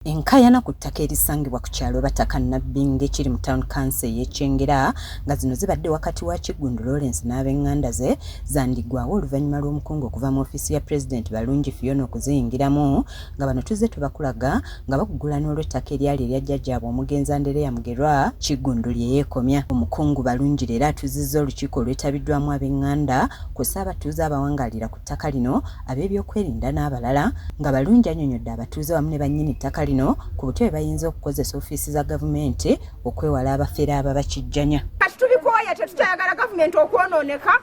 Enkayana ku ttaka erisangibwa ku kyalo bataka Nabbingo ekiri mu town council y'Ekyengera nga zino zibadde wakati wa Kiggundu Lawrence n'ab'enganda ze zandiggwawo oluvannyuma lw'omukungu okuva mu ofiisi ya President Balungi Fiona okuziyingiramu nga bano tuzze tubakulaga nga bagugula n'olw'ettaka eryali erya jjajjaabwe omugenzi Andereya Mugerwa Kiggundu lye yeekomya. Omukungu Balungi leero atuzizza olukiiko olwetabiddwamu ab'enganda kw'ossa abatuuze abawangaalira ku ttaka lino ab'ebyokwerinda n'abalala nga Balungi annyonnyodde abatuuze wamu ne bannyini ttaka lino ku butebe bayinza okukozesa ofiisi za gavumenti okwewala abafere ababakijjanya. Kati tubikooya tetutayagala gavumenti okwonooneka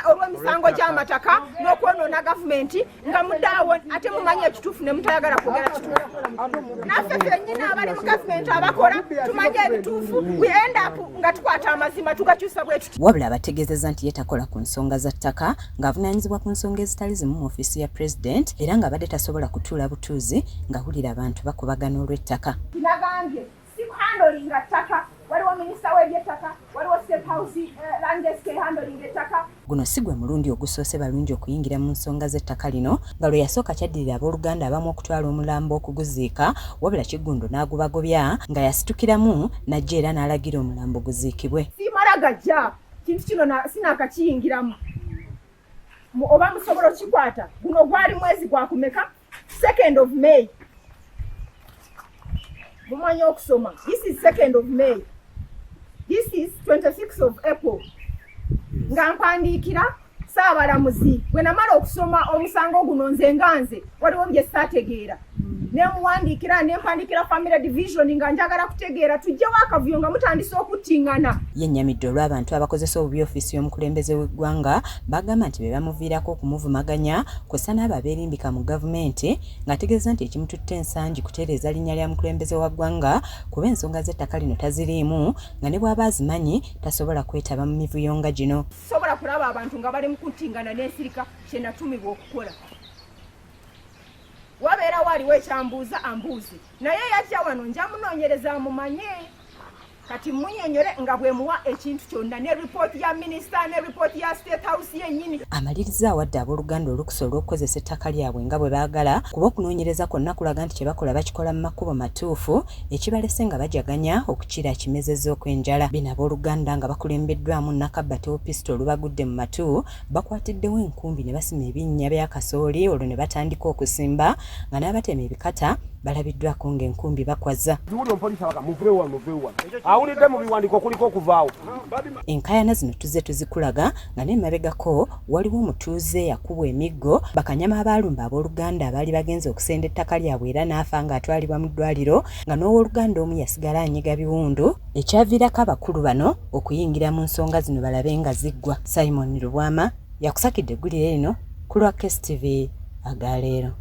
olw'emisango gy'amataka n'okwonoona gavumenti nga muddaawo ate mumanyi ekituufu ne mutayagala kwogera kituufu. Naffe ffennyini abali mu gavumenti abakola tumanyi ebituufu we end up nga tukwata amazima tugakyusa bwe tuti. Wabula abategeezezza nti ye takola ku nsonga za ttaka ng'avunaanyizibwa ku nsonga ezitali zimu mu ofiisi ya President era ng'abadde tasobola kutuula butuuzi ng'ahulira abantu bakubagana olw'ettaka. Nagambye si kuhandolinga ttaka, waliwo minisita w'ebyettaka, waliwo State House landscape handling ettaka. Guno si gwe mulundi ogusoose Balungi okuyingira mu nsonga z'ettaka lino nga lwe yasooka kyaddirira abooluganda abamu okutwala omulambo okuguziika wabula Kiggundu n'agubagobya nga yasitukiramu n'ajja era n'alagira omulambo guziikibwe. Simala gajja kintu kino sinaakakiyingiramu oba musobola okikwata. Guno gwali mwezi gwa kumeka 2nd of May. Mumanyi okusoma. This is 2nd of May. This is 26th of April. Nga mpandiikira Saabalamuzi bwe namala okusoma omusango guno nze waliwo bye saategeera. Nemuwandiikira nempandikira family division nga njagala kutegeera tujjewo akavuyo nga mutandise okuttingana. Yennyamidde olw'abantu abakozesa obubi ofiisi y'omukulembeze w'eggwanga bagamba nti be bamuviirako okumuvumaganya kw'ossa n'abo abeerimbika mu gavumenti ng'ategeeza nti ekimututte ensangi kutereeza linnya lya mukulembeze wa ggwanga kuba ensonga z'ettaka lino taziriimu nga ne bw'aba azimanyi tasobola kwetaba mu mivuyo nga gino. Sobola kulaba abantu nga bali mu kuttingana n'ensirika kye natumibwa okukola. Wabeera waliwo ekyambuuza ambuuze naye yajja wano nja munoonyereza mumanye kati munnyonnyole nga bwe muwa ekintu kyonna ne ripooti ya minisita ne ripooti ya State House yennyini. Amaliriza awadde abooluganda olukusa olw'okukozesa ettaka lyabwe nga bwe baagala kuba okunoonyereza kwonna kulaga nti kye bakola bakikola mu makubo matuufu ekibalese nga bajaganya okukira kimezezza okw'enjala. Bino abooluganda nga bakulembeddwamu Nakabbati opisito olubagudde mu matu bakwatiddewo enkumbi ne basima ebinnya bya kasooli olwo ne batandika okusimba nga n'abatema ebikata balabiddwako ng'enkumbi bakwaza. Enkayana zino tuzze tuzikulaga nga n'emabegako waliwo omutuuze yakubwa emiggo bakanyama abaalumba abooluganda abaali bagenze okusenda ettaka lyabwe era n'afa ng'atwalibwa mu ddwaliro nga n'owooluganda omu yasigala anyiga biwundu ekyaviirako abakulu bano okuyingira mu nsonga zino balabe nga ziggwa. Simon Rubwama yakusakidde eggulire lino ku lwa KSTV agaaleero.